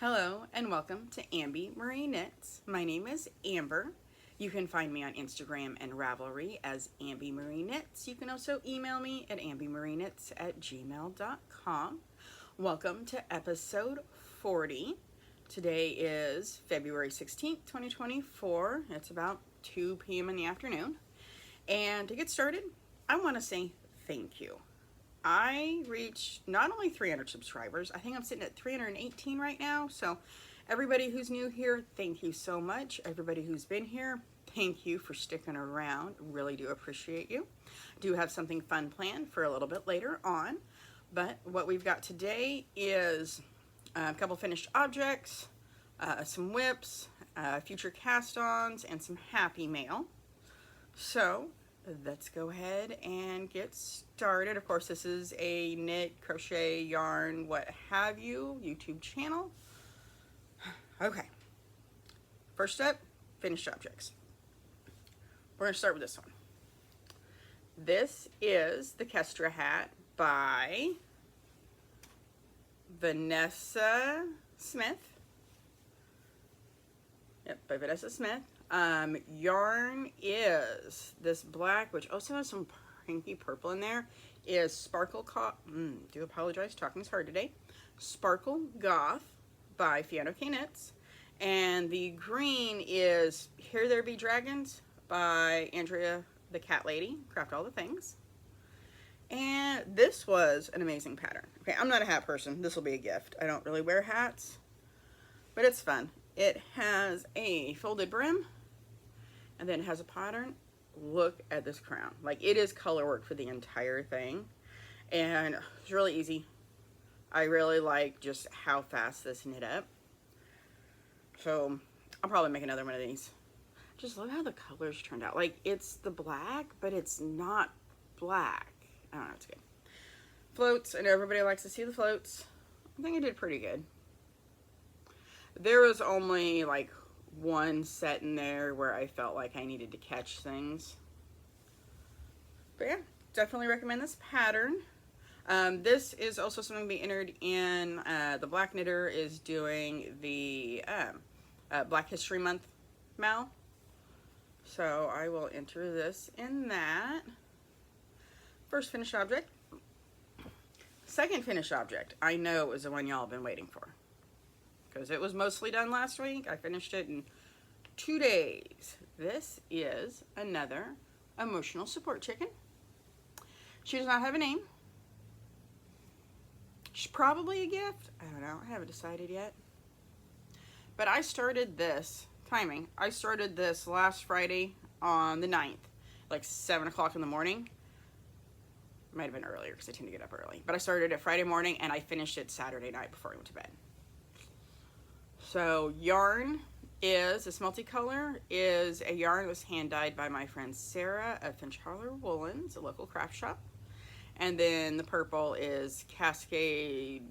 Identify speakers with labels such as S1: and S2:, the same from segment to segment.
S1: Hello and welcome to Amby Marie Knits. My name is Amber. You can find me on Instagram and Ravelry as Amby Marie Knits. You can also email me at ambymarieknits@gmail.com. Welcome to episode 40. Today is February 16th, 2024. It's about 2 p.m. in the afternoon. And to get started, I want to say thank you. I reached not only 300 subscribers, I think I'm sitting at 318 right now. So everybody who's new here, thank you so much. Everybody who's been here, thank you for sticking around. Really do appreciate you. I do have something fun planned for a little bit later on. But what we've got today is a couple finished objects, some whips, future cast-ons, and some happy mail. So let's go ahead and get started. Of course, this is a knit, crochet, yarn, what have you, YouTube channel. Okay. First up, finished objects. We're going to start with this one. This is the Kestra Hat by Vanessa Smith. Yep, by Vanessa Smith. Yarn is this black, which also has some pinky purple in there, is Sparkle do apologize, talking's hard today. Sparkle Goth by FionaKayKnits. And the green is Here There Be Dragons by Andrea the Cat Lady, Craft All the Things. And this was an amazing pattern. Okay, I'm not a hat person. This will be a gift. I don't really wear hats, but it's fun. It has a folded brim, and then it has a pattern. Look at this crown. Like, it is color work for the entire thing, and it's really easy. I really like just how fast this knit up. So I'll probably make another one of these. Just love how the colors turned out. Like, it's the black, but it's not black. I don't know, it's good. Floats, and everybody likes to see the floats. I think I did pretty good. There was only like one set in there where I felt like I needed to catch things. But yeah, definitely recommend this pattern. This is also something to be entered in. The Black Knitter is doing the Black History Month mal. So I will enter this in that. First finished object. Second finished object, I know is the one y'all have been waiting for, because it was mostly done last week. I finished it in 2 days. This is another emotional support chicken. She does not have a name. She's probably a gift. I don't know. I haven't decided yet. But I started this, timing, I started this last Friday on the 9th, like 7 o'clock in the morning. Might have been earlier because I tend to get up early. But I started it Friday morning and I finished it Saturday night before I went to bed. So yarn is, this multicolor is a yarn that was hand dyed by my friend Sarah at Finch Holler Woolens, a local craft shop. And then the purple is Cascade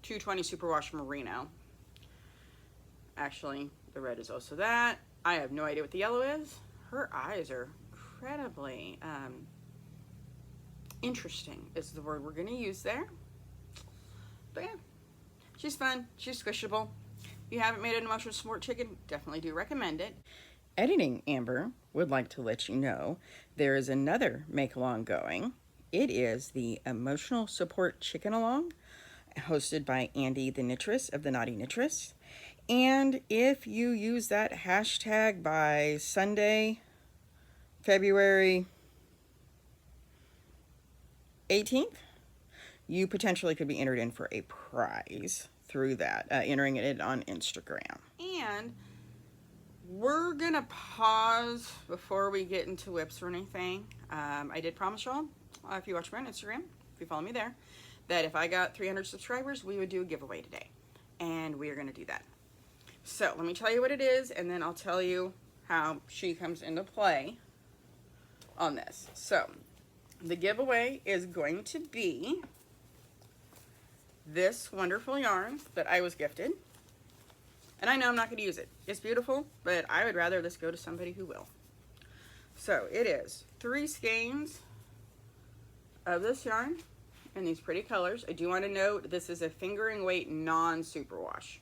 S1: 220 Superwash Merino. Actually, the red is also that. I have no idea what the yellow is. Her eyes are incredibly interesting is the word we're going to use there. But yeah, she's fun. She's squishable. If you haven't made an emotional support chicken, definitely do recommend it. Editing Amber would like to let you know there is another make-along going. It is the Emotional Support Chicken Along, hosted by Andy the Knittress of the Knotty Knittress. And if you use that hashtag by Sunday, February 18th, you potentially could be entered in for a prize through that, entering it on Instagram. And we're gonna pause before we get into whips or anything. I did promise y'all, if you watch me on Instagram, if you follow me there, that if I got 300 subscribers, we would do a giveaway today. And we are gonna do that. So let me tell you what it is, and then I'll tell you how she comes into play on this. So the giveaway is going to be this wonderful yarn that I was gifted. And I know I'm not going to use it. It's beautiful, but I would rather this go to somebody who will. So it is 3 skeins of this yarn in these pretty colors. I do want to note this is a fingering weight non-superwash.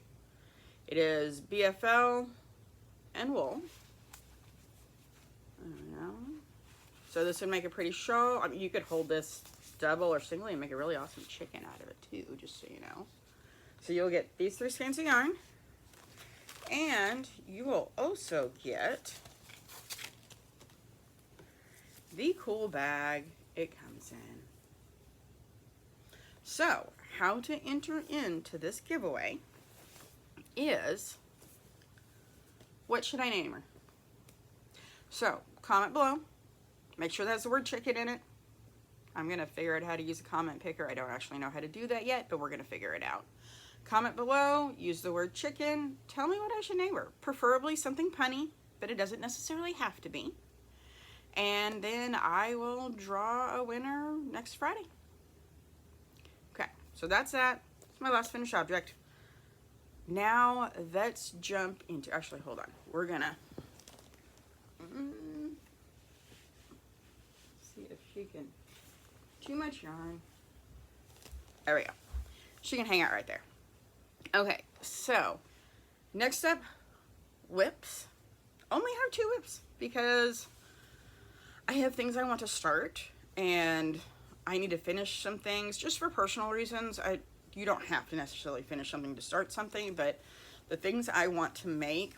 S1: It is BFL and wool. I don't know. So this would make a pretty shawl. I mean, you could hold this double or singly and make a really awesome chicken out of it too, just so you know. So you'll get these 3 skeins of yarn, and you will also get the cool bag it comes in. So how to enter into this giveaway is, what should I name her? So comment below, make sure that has the word chicken in it. I'm gonna figure out how to use a comment picker. I don't actually know how to do that yet, but we're gonna figure it out. Comment below, use the word chicken, tell me what I should name her. Preferably something punny, but it doesn't necessarily have to be. And then I will draw a winner next Friday. Okay, so that's that. It's my last finished object. Now let's jump into, actually hold on. We're gonna see if she can, too much yarn. There we go. She can hang out right there. Okay, so next up, whips. Only have 2 whips because I have things I want to start and I need to finish some things just for personal reasons. You don't have to necessarily finish something to start something, but the things I want to make,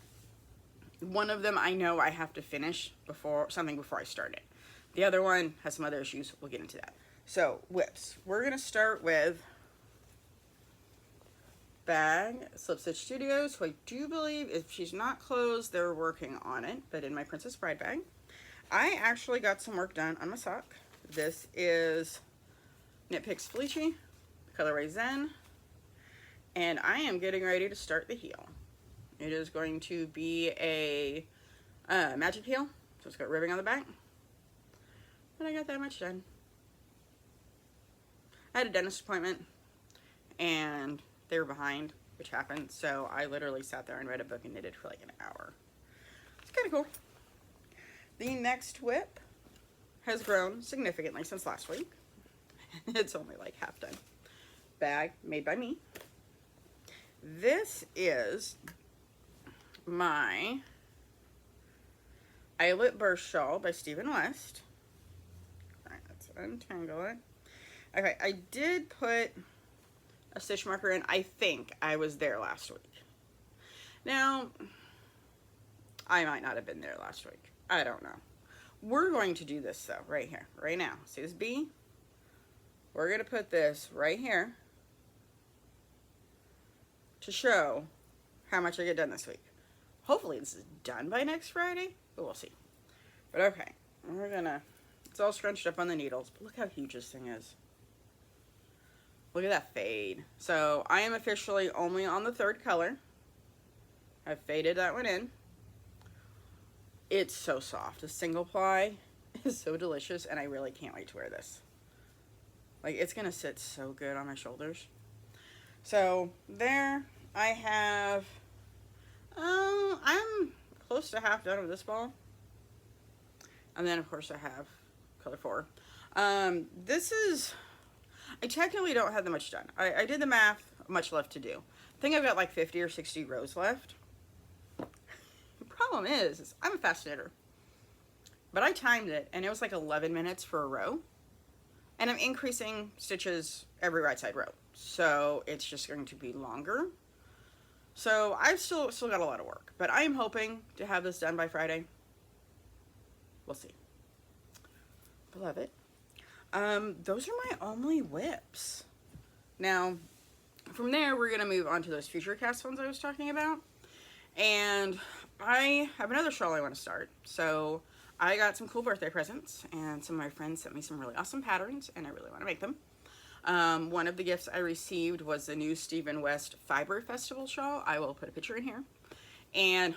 S1: one of them I know I have to finish before I start it. The other one has some other issues. We'll get into that. So whips. We're gonna start with bag, Slip Stitch Studios, who I do believe, if she's not closed, they're working on it, but in my Princess Bride bag. I actually got some work done on my sock. This is Knit Picks Felici, colorway Zen, and I am getting ready to start the heel. It is going to be a magic heel, so it's got ribbing on the back, but I got that much done. I had a dentist appointment, and they were behind, which happened, so I literally sat there and read a book and knitted for like an hour. It's kind of cool. The next whip has grown significantly since last week. It's only like half done. Bag made by me. This is my Eyelet Burst Shawl by Stephen West. Alright, let's untangle it. Okay, I did put a stitch marker in. I think I was there last week. Now, I might not have been there last week. I don't know. We're going to do this though, right here, right now. See this B? We're going to put this right here to show how much I get done this week. Hopefully this is done by next Friday, but we'll see. But okay, we're gonna, it's all scrunched up on the needles, but look how huge this thing is. Look at that fade. So I am officially only on the 3rd color. I've faded that one in. It's so soft. The single ply is so delicious, and I really can't wait to wear this. Like, it's gonna sit so good on my shoulders. So there I have, I'm close to half done with this ball. And then of course I have color 4. This is, I technically don't have that much done. I did the math, much left to do. I think I've got like 50 or 60 rows left. The problem is I'm a fast knitter. But I timed it and it was like 11 minutes for a row. And I'm increasing stitches every right side row. So it's just going to be longer. So I've still got a lot of work. But I am hoping to have this done by Friday. We'll see. I love it. Those are my only whips. Now, from there, we're going to move on to those future cast ones I was talking about. And I have another shawl I want to start. So I got some cool birthday presents, and some of my friends sent me some really awesome patterns, and I really want to make them. One of the gifts I received was the new Stephen West Fiber Festival shawl. I will put a picture in here. And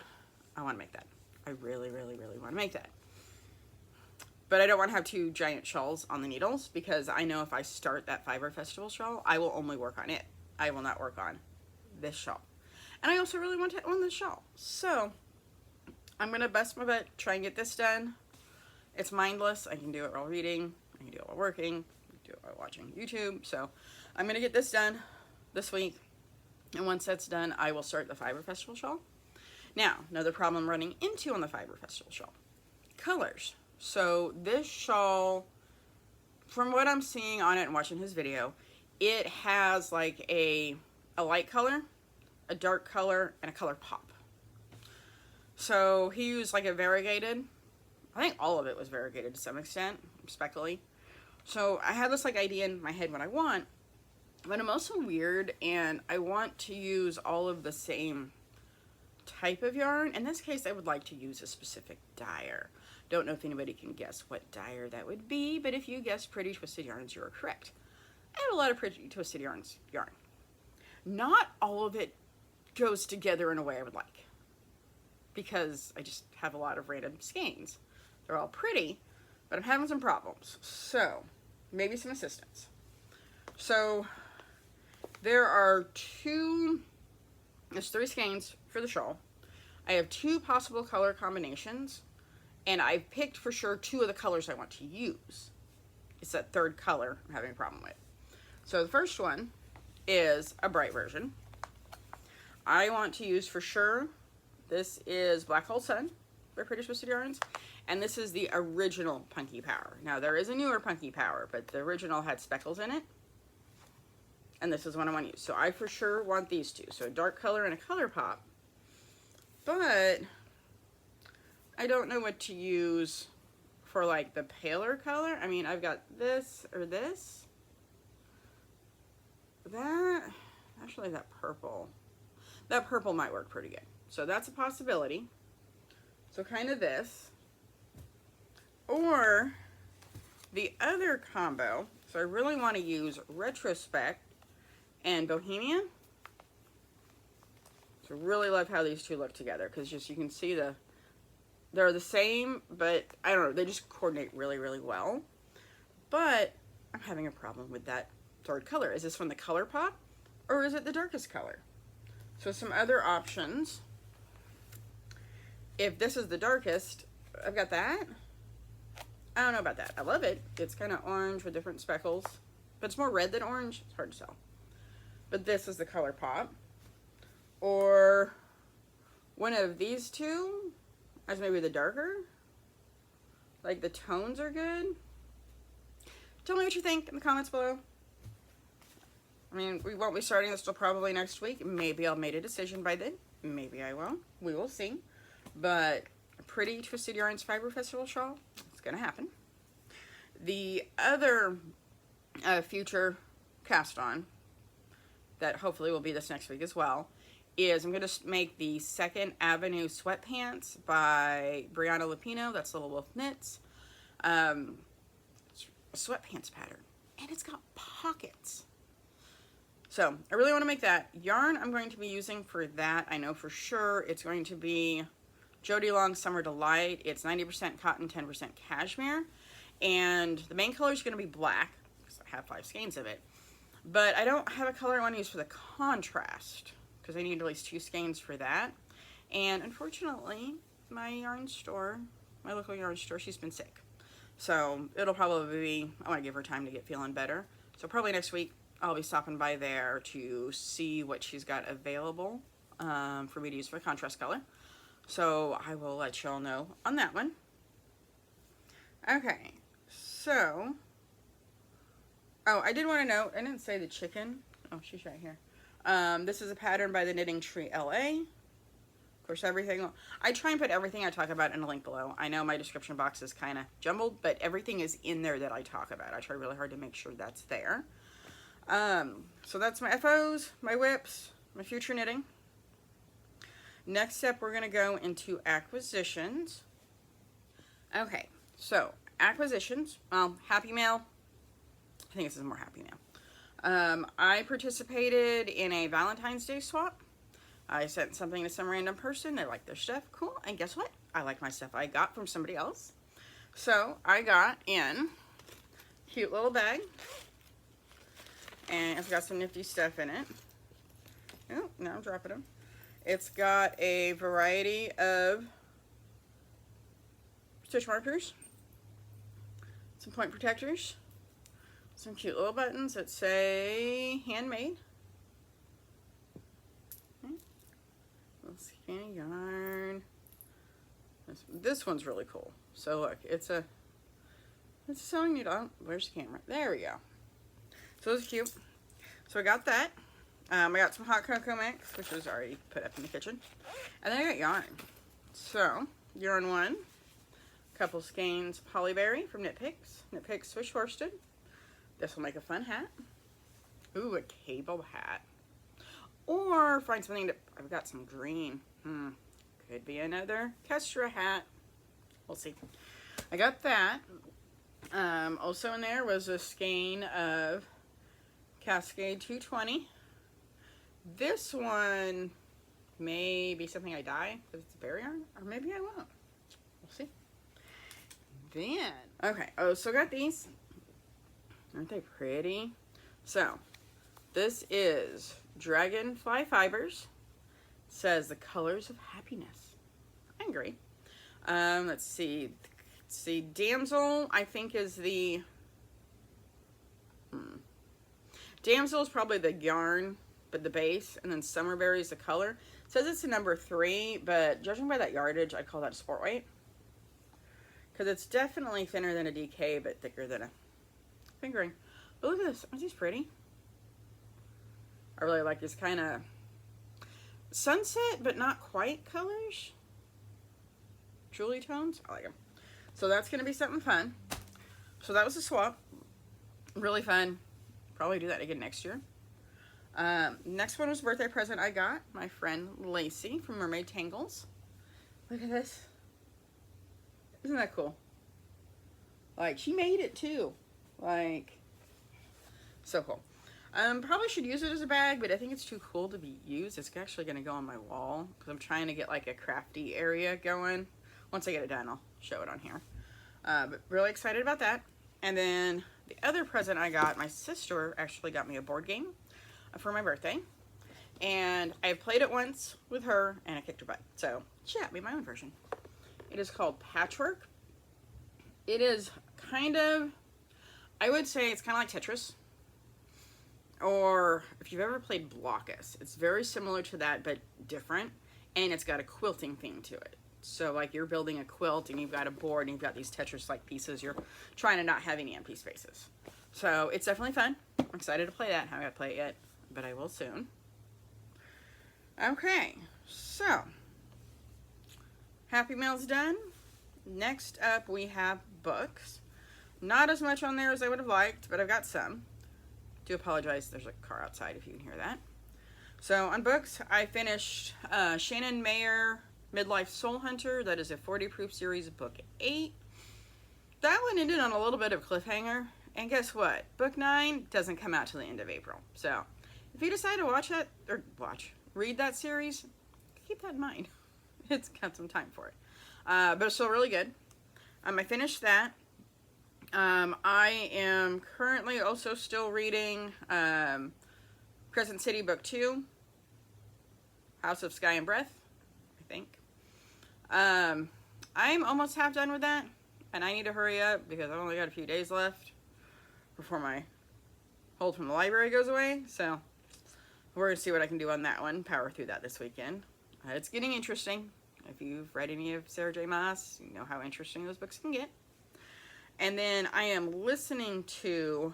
S1: I want to make that. I really, really, really want to make that. But I don't want to have 2 giant shawls on the needles, because I know if I start that Fiber Festival shawl, I will only work on it. I will not work on this shawl. And I also really want to own this shawl. So I'm going to bust my butt, try and get this done. It's mindless. I can do it while reading. I can do it while working. I can do it while watching YouTube. So I'm going to get this done this week. And once that's done, I will start the Fiber Festival shawl. Now, another problem I'm running into on the Fiber Festival shawl. Colors. So this shawl, from what I'm seeing on it and watching his video, it has like a light color, a dark color, and a color pop. So he used like a variegated. I think all of it was variegated to some extent, speckly. So I had this like idea in my head what I want, but I'm also weird and I want to use all of the same type of yarn. In this case, I would like to use a specific dyer. Don't know if anybody can guess what dyer that would be, but if you guess Pretty Twisted Yarns, you are correct. I have a lot of Pretty Twisted Yarns yarn. Not all of it goes together in a way I would like, because I just have a lot of random skeins. They're all pretty, but I'm having some problems. So, maybe some assistance. So, there's 3 skeins for the shawl. I have 2 possible color combinations, and I've picked for sure 2 of the colors I want to use. It's that 3rd color I'm having a problem with. So the first one is a bright version. I want to use for sure, this is Black Hole Sun by Pretty Twisted Yarns, and this is the original Punky Power. Now there is a newer Punky Power, but the original had speckles in it, and this is what I want to use. So I for sure want these 2, so a dark color and a color pop, but I don't know what to use for like the paler color. I mean, I've got this or this. Actually that purple might work pretty good. So that's a possibility. So kind of this. Or the other combo, so I really want to use Retrospect and Bohemian. So really love how these 2 look together, because just you can see they're the same, but I don't know, they just coordinate really, really well. But I'm having a problem with that 3rd color. Is this one the color pop, or is it the darkest color? So some other options. If this is the darkest, I've got that. I don't know about that. I love it. It's kind of orange with different speckles, but it's more red than orange. It's hard to tell. But this is the color pop. Or one of these 2 as maybe the darker. Like the tones are good. Tell me what you think in the comments below. I mean, we won't be starting this till probably next week. Maybe I'll make a decision by then. Maybe I won't. We will see. But a Pretty Twisted Yarns Fiber Festival shawl, it's going to happen. The other future cast on, that hopefully will be this next week as well, is I'm going to make the 2nd Avenue sweatpants by Brianna Lupino. That's Little Wolf Knits. It's a sweatpants pattern. And it's got pockets. So, I really want to make that. Yarn I'm going to be using for that, I know for sure, it's going to be Jody Long Summer Delight. It's 90% cotton, 10% cashmere. And the main color is going to be black, because I have 5 skeins of it. But I don't have a color I want to use for the contrast, because I need at least 2 skeins for that. And unfortunately, my yarn store, my local yarn store, she's been sick. So, it'll probably be, I want to give her time to get feeling better. So, probably next week, I'll be stopping by there to see what she's got available for me to use for the contrast color. So I will let y'all know on that one. Okay, so, oh, I did want to note, I didn't say the chicken. Oh, she's right here. This is a pattern by the Knitting Tree LA. Of course, everything, I try and put everything I talk about in a link below. I know my description box is kind of jumbled, but everything is in there that I talk about. I try really hard to make sure that's there. So that's my FOs, my whips, my future knitting. Next step, we're going to go into acquisitions. Okay, so acquisitions, well, Happy Mail. I think this is more Happy Mail. I participated in a Valentine's Day swap. I sent something to some random person. They liked their stuff. Cool. And guess what? I like my stuff I got from somebody else. So I got in a cute little bag. And it's got some nifty stuff in it. Oh, now I'm dropping them. It's got a variety of stitch markers, some point protectors, some cute little buttons that say handmade, skein yarn. This one's really cool. So look, it's a sewing needle. Where's the camera? There we go. So it's cute. So I got that. I got some hot cocoa mix, which was already put up in the kitchen. And then I got yarn. So, yarn 1, a couple skeins Polyberry from Knit Picks Swish Worsted. This will make a fun hat. Ooh, a cable hat. Or find something that, I've got some green. Could be another Kestra Hat. We'll see. I got that. Also in there was a skein of Cascade 220. This one may be something I dye because it's a bare yarn, or maybe I won't. We'll see. Then, okay, so got these. Aren't they pretty? So, this is Dragonfly Fibers. It says the colors of happiness. I agree. Let's see. Damsel, I think, is the... Damsel is probably the yarn, but the base, and then Summerberry is the color. It says it's a number 3, but judging by that yardage, I'd call that a sport weight. Because it's definitely thinner than a DK, but thicker than a fingering. But look at this. Aren't these pretty? I really like this kind of sunset, but not quite colors. Julie tones. I like them. So that's going to be something fun. So that was a swap. Really fun. Probably do that again next year. Next one was a birthday present I got my friend Lacey from Mermaid Tangles. Look at this. Isn't that cool? Like, she made it too. Like, so cool. Probably should use it as a bag, but I think it's too cool to be used. It's actually going to go on my wall because I'm trying to get like a crafty area going. Once I get it done, I'll show it on here. But really excited about that. And then the other present I got, my sister actually got me a board game for my birthday. And I played it once with her and I kicked her butt. So she got me my own version. It is called Patchwork. It is kind of, I would say it's kind of like Tetris. Or if you've ever played Blockus, it's very similar to that but different. And it's got a quilting theme to it. So like you're building a quilt and you've got a board and you've got these Tetris-like pieces. You're trying to not have any empty spaces. So it's definitely fun. I'm excited to play that. I haven't got to play it yet, but I will soon. Okay, so Happy Mail's done. Next up we have books. Not as much on there as I would have liked, but I've got some. Do apologize, there's a car outside if you can hear that. So on books, I finished Shannon Mayer Midlife Soul Hunter. That is a 40 proof series, book 8. That one ended on a little bit of cliffhanger. And guess what? Book 9 doesn't come out till the end of April. So if you decide to watch that, or read that series, keep that in mind. It's got some time for it. But it's still really good. I finished that. I am currently also still reading Crescent City Book 2, House of Sky and Breath, I think. I'm almost half done with that, and I need to hurry up because I've only got a few days left before my hold from the library goes away. So we're going to see what I can do on that one, power through that this weekend. It's getting interesting. If you've read any of Sarah J. Maas, you know how interesting those books can get. And then I am listening to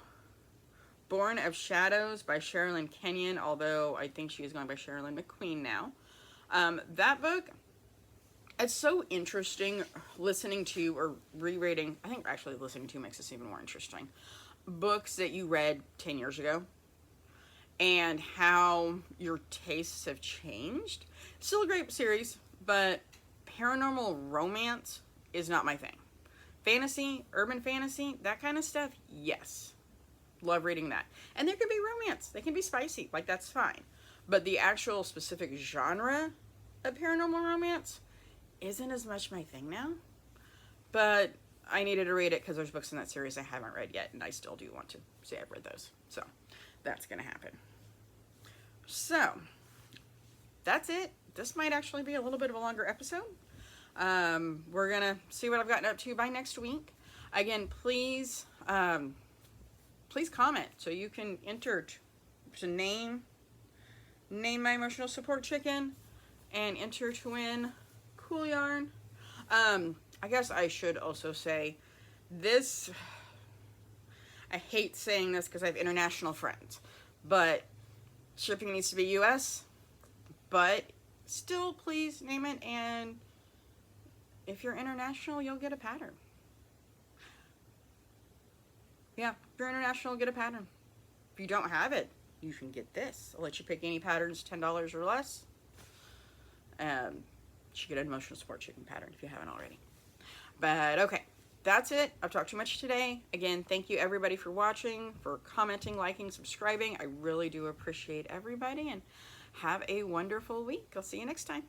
S1: Born of Shadows by Sherilyn Kenyon, although I think she is going by Sherilyn McQueen now. That book, it's so interesting listening to or rereading. I think actually listening to makes this even more interesting. Books that you read 10 years ago and how your tastes have changed. Still a great series, but paranormal romance is not my thing. Fantasy, urban fantasy, that kind of stuff, yes. Love reading that. And there could be romance. They can be spicy. Like, that's fine. But the actual specific genre of paranormal romance isn't as much my thing now. But I needed to read it because there's books in that series I haven't read yet, and I still do want to say I've read those. So, that's going to happen. So, that's it. This might actually be a little bit of a longer episode. We're going to see what I've gotten up to by next week. Again, please comment so you can enter to name my emotional support chicken, and enter to win cool yarn. I guess I should also say this, I hate saying this because I have international friends, but shipping needs to be US, but still please name it, and if you're international, you'll get a pattern. Yeah, if you're international, you'll get a pattern. If you don't have it, you can get this. I'll let you pick any patterns, $10 or less. You should get an emotional support chicken pattern if you haven't already. But okay, that's it. I've talked too much today. Again, thank you everybody for watching, for commenting, liking, subscribing. I really do appreciate everybody, and have a wonderful week. I'll see you next time.